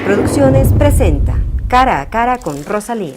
Producciones presenta Cara a Cara con Rosalía.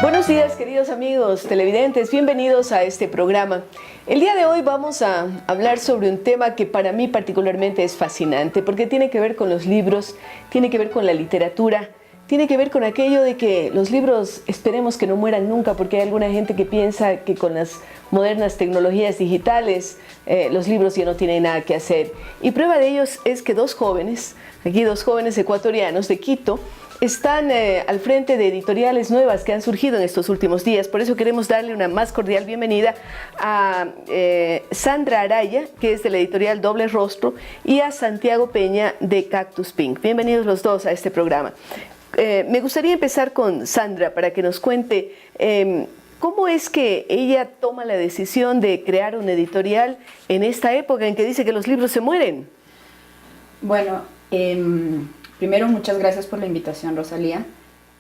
Buenos días, queridos amigos televidentes, bienvenidos a este programa. El día de hoy vamos a hablar sobre un tema que para mí particularmente es fascinante, porque tiene que ver con los libros, tiene que ver con la literatura, tiene que ver con aquello de que los libros esperemos que no mueran nunca, porque hay alguna gente que piensa que con las modernas tecnologías digitales los libros ya no tienen nada que hacer. Y prueba de ello es que dos jóvenes ecuatorianos de Quito, están al frente de editoriales nuevas que han surgido en estos últimos días. Por eso queremos darle una más cordial bienvenida a Sandra Araya, que es de la editorial Doble Rostro, y a Santiago Peña de Cactus Pink. Bienvenidos los dos a este programa. Me gustaría empezar con Sandra para que nos cuente cómo es que ella toma la decisión de crear una editorial en esta época en que dice que los libros se mueren. Bueno, primero, muchas gracias por la invitación, Rosalía.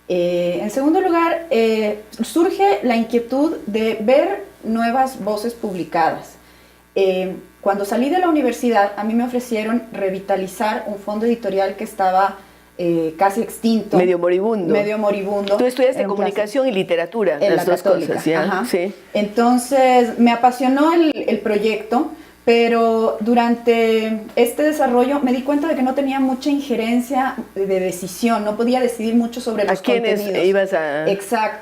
En segundo lugar, surge la inquietud de ver nuevas voces publicadas. Cuando salí de la universidad, a mí me ofrecieron revitalizar un fondo editorial que estaba casi extinto. Medio moribundo. Medio moribundo. Tú estudiaste comunicación y literatura, en las la dos Católica. cosas, ¿ya? Ajá. Sí. Entonces, me apasionó el proyecto. Pero durante este desarrollo me di cuenta de que no tenía mucha injerencia de decisión, no podía decidir mucho sobre los contenidos. ¿A quiénes ibas a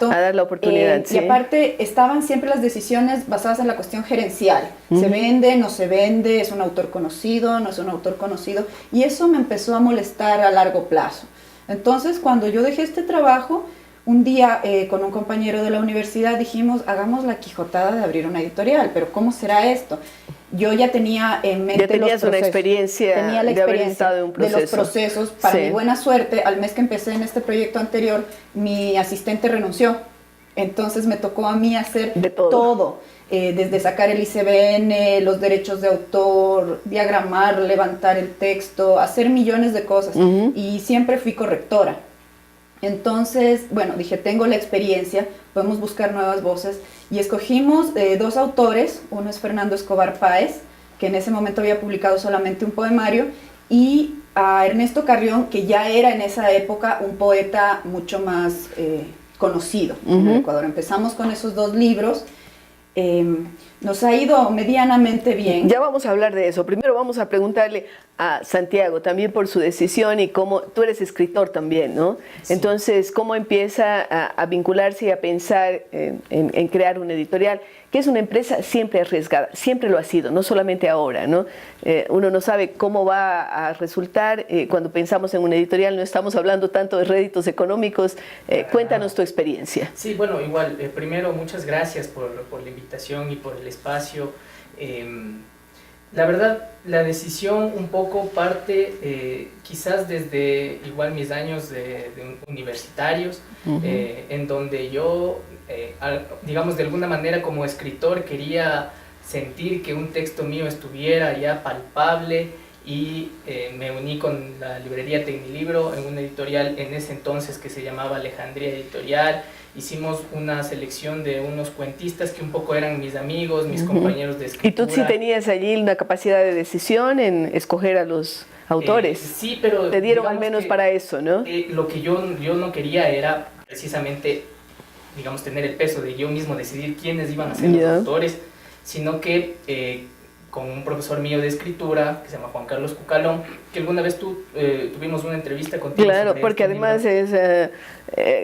dar la oportunidad? Sí. Y aparte estaban siempre las decisiones basadas en la cuestión gerencial. ¿Se vende, no se vende? ¿Es un autor conocido, no es un autor conocido? Y eso me empezó a molestar a largo plazo. Entonces, cuando yo dejé este trabajo, un día con un compañero de la universidad dijimos, hagamos la quijotada de abrir una editorial, pero ¿cómo será esto? Yo ya tenía en mente ya tenías los procesos. Una experiencia, tenía la de haber experiencia estado en un proceso. De los procesos. Para sí. mi buena suerte, al mes que empecé en este proyecto anterior, mi asistente renunció. Entonces me tocó a mí hacer de todo. Desde sacar el ICBN, los derechos de autor, diagramar, levantar el texto, hacer millones de cosas. Y siempre fui correctora. Entonces, bueno, dije, tengo la experiencia, podemos buscar nuevas voces, y escogimos dos autores. Uno es Fernando Escobar Páez, que en ese momento había publicado solamente un poemario, y a Ernesto Carrión, que ya era en esa época un poeta mucho más conocido en el Ecuador. Empezamos con esos dos libros. Nos ha ido medianamente bien. Ya vamos a hablar de eso. Primero vamos a preguntarle a Santiago también por su decisión y cómo tú eres escritor también, ¿no? Sí. Entonces, ¿cómo empieza a vincularse y a pensar en crear una editorial? Que es una empresa siempre arriesgada, siempre lo ha sido, no solamente ahora, ¿no? Uno no sabe cómo va a resultar. Cuando pensamos en una editorial no estamos hablando tanto de réditos económicos. Cuéntanos tu experiencia. Sí, bueno, igual, primero muchas gracias por la invitación y por el espacio. La verdad, la decisión un poco parte quizás desde igual mis años de universitarios, en donde yo, digamos de alguna manera como escritor, quería sentir que un texto mío estuviera ya palpable, y me uní con la librería Tecnilibro en una editorial en ese entonces que se llamaba Alejandría Editorial. Hicimos una selección de unos cuentistas que un poco eran mis amigos, mis compañeros de escritura. ¿Y tú sí tenías allí una capacidad de decisión en escoger a los autores? Sí, pero te dieron al menos para eso, ¿no? Lo que yo no quería era precisamente, digamos, tener el peso de yo mismo decidir quiénes iban a ser los autores, sino que con un profesor mío de escritura que se llama Juan Carlos Cucalón, que alguna vez tuvimos una entrevista contigo. Claro, porque además es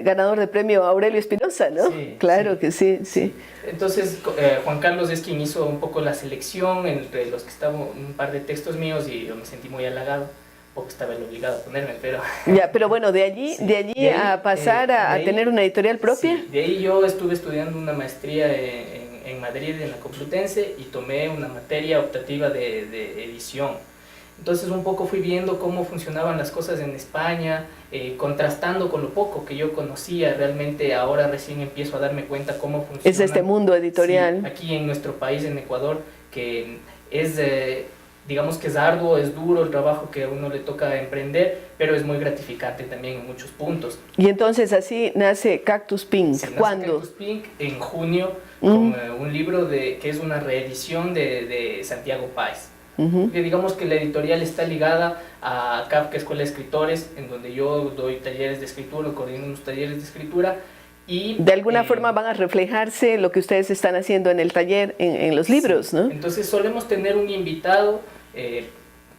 ganador de premio Aurelio Espinosa, ¿no? Sí, claro sí. Que sí, sí. Entonces Juan Carlos es quien hizo un poco la selección entre los que estaban un par de textos míos, y yo me sentí muy halagado, porque estaba obligado a ponerme, pero... Ya, pero bueno, de allí a pasar a tener una editorial propia. Sí, de ahí yo estuve estudiando una maestría en Madrid, en la Complutense, y tomé una materia optativa de edición. Entonces un poco fui viendo cómo funcionaban las cosas en España, contrastando con lo poco que yo conocía. Realmente ahora recién empiezo a darme cuenta cómo funciona. Es este mundo editorial. Sí, aquí en nuestro país, en Ecuador, que es... digamos que es arduo, es duro el trabajo que a uno le toca emprender, pero es muy gratificante también en muchos puntos. Y entonces así nace Cactus Pink. Sí, ¿Cuándo? Cactus Pink en junio, con un libro que es una reedición de Santiago Páez. Porque digamos que la editorial está ligada a Kafka Escuela de Escritores, en donde yo doy talleres de escritura, coordino unos talleres de escritura. Y, de alguna forma van a reflejarse lo que ustedes están haciendo en el taller, en los libros, sí. ¿no? Entonces solemos tener un invitado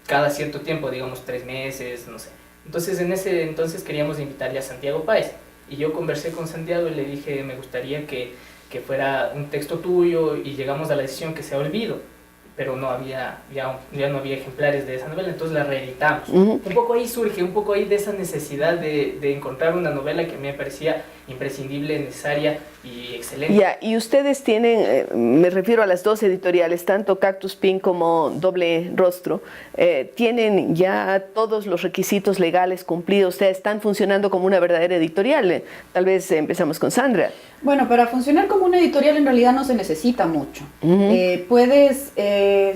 cada cierto tiempo, digamos 3 meses, no sé. Entonces en ese entonces queríamos invitarle a Santiago Páez. Y yo conversé con Santiago y le dije, me gustaría que fuera un texto tuyo, y llegamos a la decisión que sea Olvido, pero no había, ya no había ejemplares de esa novela, entonces la reeditamos. Un poco ahí surge, un poco ahí de esa necesidad de encontrar una novela que me parecía imprescindible, necesaria y excelente. Ya, y ustedes tienen, me refiero a las dos editoriales, tanto Cactus Pink como Doble Rostro, tienen ya todos los requisitos legales cumplidos, ustedes están funcionando como una verdadera editorial. Tal vez empezamos con Sandra. Bueno, para funcionar como una editorial en realidad no se necesita mucho. Puedes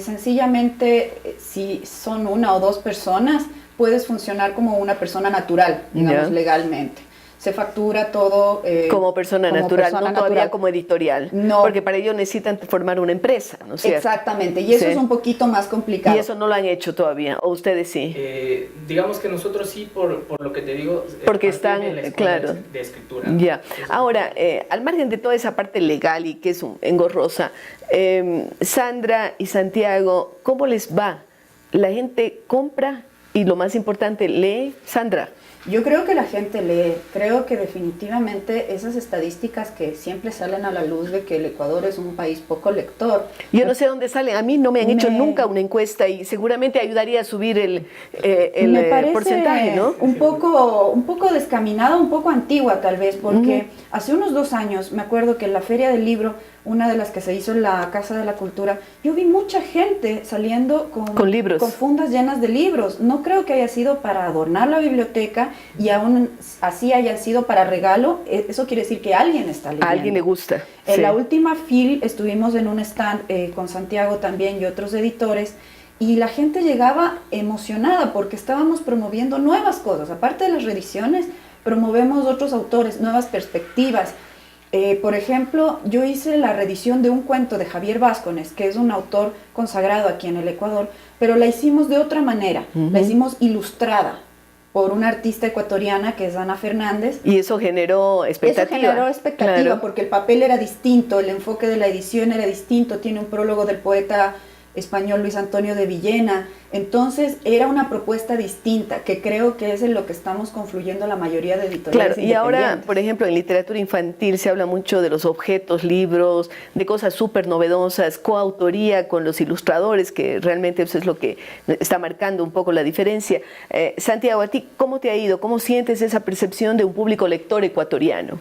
sencillamente, si son 1 o 2 personas, puedes funcionar como una persona natural, digamos, legalmente. Se factura todo como persona natural, no todavía como editorial. No. Porque para ello necesitan formar una empresa, ¿no es cierto? Exactamente, y eso es un poquito más complicado. Y eso no lo han hecho todavía, o ustedes sí. Digamos que nosotros sí, por lo que te digo, porque están, claro, de escritura. Ya. Ahora, al margen de toda esa parte legal y que es engorrosa, Sandra y Santiago, ¿cómo les va? ¿La gente compra y lo más importante, lee? Sandra. Yo creo que la gente lee, creo que definitivamente esas estadísticas que siempre salen a la luz de que el Ecuador es un país poco lector. Yo no sé dónde salen, a mí no me han hecho nunca una encuesta y seguramente ayudaría a subir el porcentaje, ¿no? Un poco descaminada, un poco antigua tal vez, porque hace unos 2 años, me acuerdo que en la Feria del Libro, una de las que se hizo en la Casa de la Cultura, yo vi mucha gente saliendo con libros, con fundas llenas de libros. No creo que haya sido para adornar la biblioteca y aún así hayan sido para regalo. Eso quiere decir que alguien está leyendo. A alguien le gusta. En la última FIL estuvimos en un stand con Santiago también y otros editores, y la gente llegaba emocionada porque estábamos promoviendo nuevas cosas. Aparte de las reediciones, promovemos otros autores, nuevas perspectivas. Por ejemplo, yo hice la reedición de un cuento de Javier Vázquez, que es un autor consagrado aquí en el Ecuador, pero la hicimos de otra manera, la hicimos ilustrada por una artista ecuatoriana que es Ana Fernández. Y eso generó expectativa. Eso generó expectativa, claro, porque el papel era distinto, el enfoque de la edición era distinto, tiene un prólogo del poeta español Luis Antonio de Villena. Entonces era una propuesta distinta, que creo que es en lo que estamos confluyendo la mayoría de editoriales. Claro, y ahora, por ejemplo, en literatura infantil se habla mucho de los objetos, libros, de cosas súper novedosas, coautoría con los ilustradores, que realmente eso es lo que está marcando un poco la diferencia. Santiago, ¿a ti cómo te ha ido? ¿Cómo sientes esa percepción de un público lector ecuatoriano?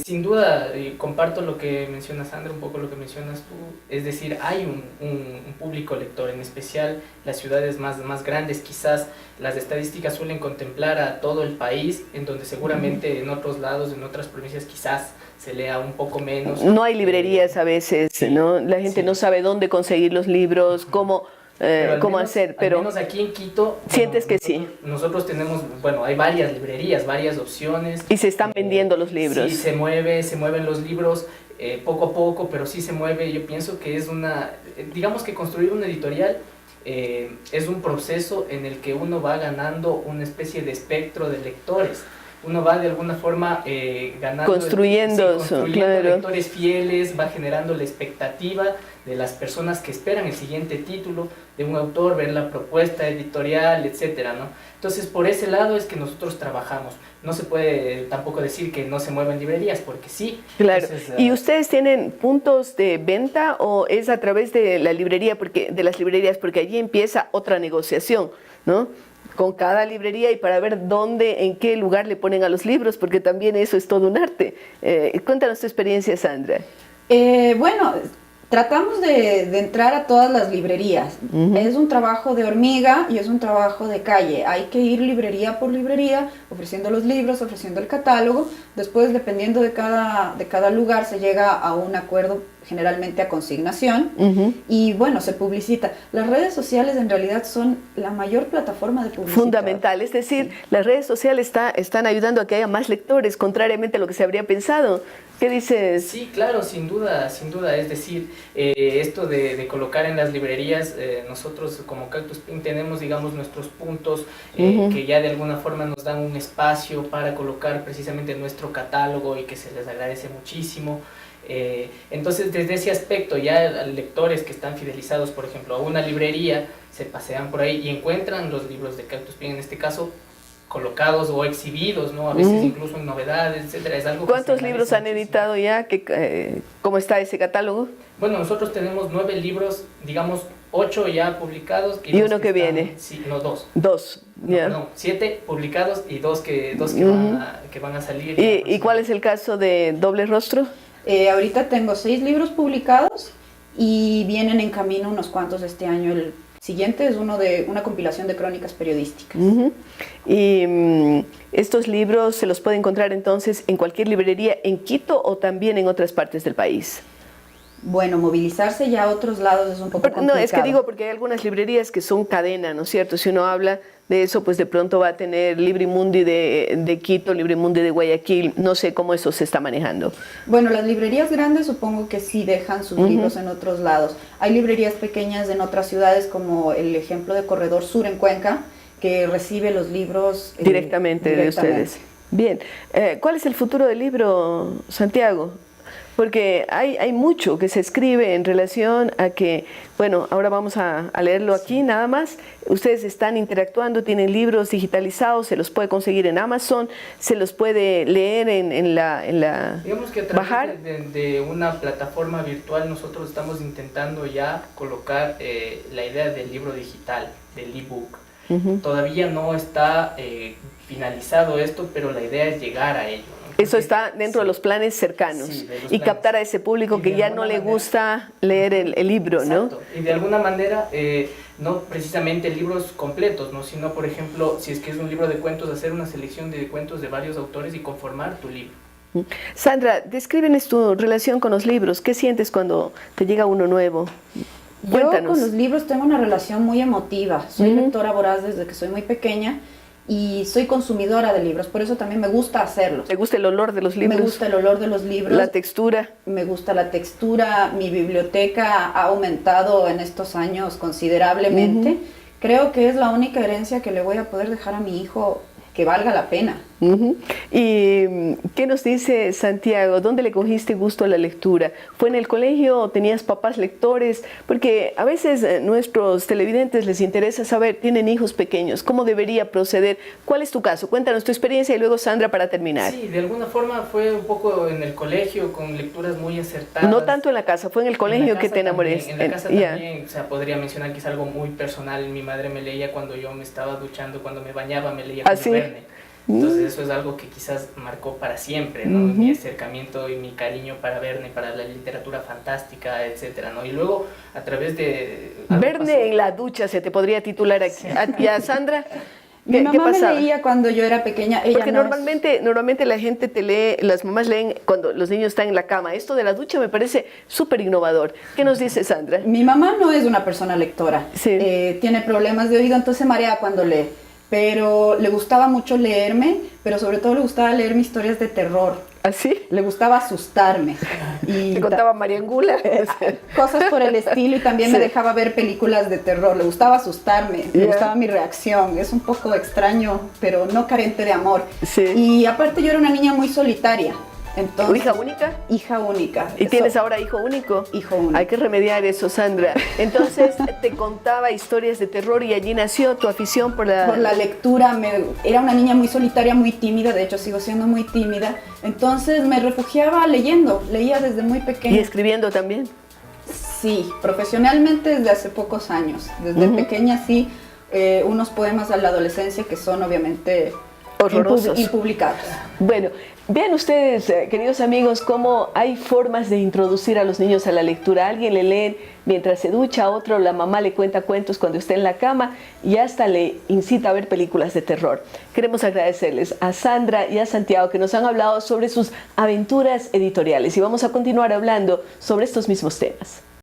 Sin duda, comparto lo que menciona Sandra, un poco lo que mencionas tú, es decir, hay un público lector, en especial las ciudades más grandes, quizás las estadísticas suelen contemplar a todo el país, en donde seguramente en otros lados, en otras provincias quizás se lea un poco menos. No hay librerías a veces, sí, ¿no? La gente no sabe dónde conseguir los libros, cómo hacer, pero al menos aquí en Quito sientes que sí. Nosotros tenemos, bueno, hay varias librerías, varias opciones. Y se están vendiendo los libros. Sí, se mueven los libros poco a poco, pero sí se mueve. Yo pienso que es digamos que construir una editorial es un proceso en el que uno va ganando una especie de espectro de lectores. Uno va de alguna forma ganando, construyendo claro, lectores fieles, va generando la expectativa de las personas que esperan el siguiente título de un autor, ver la propuesta editorial, etcétera, ¿no? Entonces, por ese lado es que nosotros trabajamos. No se puede tampoco decir que no se mueven librerías, porque sí. Claro. Entonces, ¿y ustedes tienen puntos de venta o es a través de la librería, de las librerías, porque allí empieza otra negociación, ¿no? Con cada librería y para ver dónde, en qué lugar le ponen a los libros, porque también eso es todo un arte. Cuéntanos tu experiencia, Sandra. Bueno, tratamos de entrar a todas las librerías. Es un trabajo de hormiga y es un trabajo de calle. Hay que ir librería por librería, ofreciendo los libros, ofreciendo el catálogo. Después, dependiendo de cada lugar, se llega a un acuerdo generalmente a consignación, y bueno, se publicita. Las redes sociales en realidad son la mayor plataforma de publicidad. Fundamental, es decir, las redes sociales están ayudando a que haya más lectores, contrariamente a lo que se habría pensado. ¿Qué dices? Sí, claro, sin duda, es decir, esto de colocar en las librerías, nosotros como Cactus Pink tenemos, digamos, nuestros puntos que ya de alguna forma nos dan un espacio para colocar precisamente nuestro catálogo y que se les agradece muchísimo. Entonces, desde ese aspecto, ya lectores que están fidelizados, por ejemplo, a una librería, se pasean por ahí y encuentran los libros de Cactus Pink, en este caso, colocados o exhibidos, ¿no? A veces incluso en novedades, etcétera. Es algo ¿Cuántos libros han editado ya? ¿Cómo está ese catálogo? Bueno, nosotros tenemos 9 libros, digamos, 8 ya publicados. ¿Y uno que viene? Sí, no, 2. 2, no, ya. Perdón, 7 publicados y 2 que van a salir. ¿Y cuál es el caso de Doble Rostro? Ahorita tengo 6 libros publicados y vienen en camino unos cuantos este año. El siguiente es uno de una compilación de crónicas periodísticas. Y estos libros se los puede encontrar entonces en cualquier librería en Quito o también en otras partes del país. Bueno, movilizarse ya a otros lados es un poco complicado. No, es que digo porque hay algunas librerías que son cadena, ¿no es cierto? Si uno habla de eso, pues de pronto va a tener Librimundi de Quito, Librimundi de Guayaquil, no sé cómo eso se está manejando. Bueno, las librerías grandes supongo que sí dejan sus libros en otros lados. Hay librerías pequeñas en otras ciudades, como el ejemplo de Corredor Sur en Cuenca, que recibe los libros directamente de ustedes. Bien, ¿cuál es el futuro del libro, Santiago? Porque hay mucho que se escribe en relación a que, bueno, ahora vamos a leerlo aquí nada más. Ustedes están interactuando, tienen libros digitalizados, se los puede conseguir en Amazon, se los puede leer en la digamos que a través de una plataforma virtual nosotros estamos intentando ya colocar la idea del libro digital, del ebook. Todavía no está finalizado esto, pero la idea es llegar a ello, ¿no? Eso está dentro de los planes cercanos y captar a ese público que ya no le gusta leer el libro, exacto, ¿no? Y de alguna manera, no precisamente libros completos, ¿no? Sino, por ejemplo, si es que es un libro de cuentos, hacer una selección de cuentos de varios autores y conformar tu libro. Sandra, descríbenos tu relación con los libros. ¿Qué sientes cuando te llega uno nuevo? Cuéntanos. Yo con los libros tengo una relación muy emotiva. Soy lectora voraz desde que soy muy pequeña y soy consumidora de libros, por eso también me gusta hacerlos. ¿Te gusta el olor de los libros? Me gusta el olor de los libros. La textura. Me gusta la textura. Mi biblioteca ha aumentado en estos años considerablemente. Creo que es la única herencia que le voy a poder dejar a mi hijo que valga la pena. ¿Y qué nos dice Santiago? ¿Dónde le cogiste gusto a la lectura? ¿Fue en el colegio o tenías papás lectores? Porque a veces nuestros televidentes les interesa saber, tienen hijos pequeños, ¿cómo debería proceder? ¿Cuál es tu caso? Cuéntanos tu experiencia y luego Sandra para terminar. Sí, de alguna forma fue un poco en el colegio con lecturas muy acertadas. No tanto en la casa, fue en el colegio que te enamoré. En la casa también, o sea, podría mencionar que es algo muy personal. Mi madre me leía cuando yo me estaba duchando, cuando me bañaba me leía Julio Verne. Entonces eso es algo que quizás marcó para siempre, ¿no? Mi acercamiento y mi cariño para Verne, para la literatura fantástica, etcétera, ¿no? Y luego a través de... Verne en la ducha se te podría titular aquí. ¿Y a Sandra? Mi mamá me leía cuando yo era pequeña. Ella porque normalmente la gente te lee, las mamás leen cuando los niños están en la cama. Esto de la ducha me parece súper innovador. ¿Qué nos dice Sandra? Mi mamá no es una persona lectora. Sí. Tiene problemas de oído, entonces marea cuando lee. Pero le gustaba mucho leerme, pero sobre todo le gustaba leerme historias de terror. ¿Así? Le gustaba asustarme. Y te contaba María Angula. Cosas por el estilo, y también me dejaba ver películas de terror. Le gustaba asustarme, le gustaba mi reacción. Es un poco extraño, pero no carente de amor. Sí. Y aparte yo era una niña muy solitaria. Entonces, ¿Hija única? Hija única. ¿Y tienes ahora hijo único? Hijo único. Hay que remediar eso, Sandra. Entonces te contaba historias de terror y allí nació tu afición por la lectura. Era una niña muy solitaria, muy tímida, de hecho sigo siendo muy tímida. Entonces me refugiaba leyendo, leía desde muy pequeña. ¿Y escribiendo también? Sí, profesionalmente desde hace pocos años. Desde pequeña sí, unos poemas a la adolescencia que son obviamente horrorosos. Impublicados. Bueno, vean ustedes, queridos amigos, cómo hay formas de introducir a los niños a la lectura. A alguien le leen mientras se ducha, a otro la mamá le cuenta cuentos cuando está en la cama y hasta le incita a ver películas de terror. Queremos agradecerles a Sandra y a Santiago que nos han hablado sobre sus aventuras editoriales y vamos a continuar hablando sobre estos mismos temas.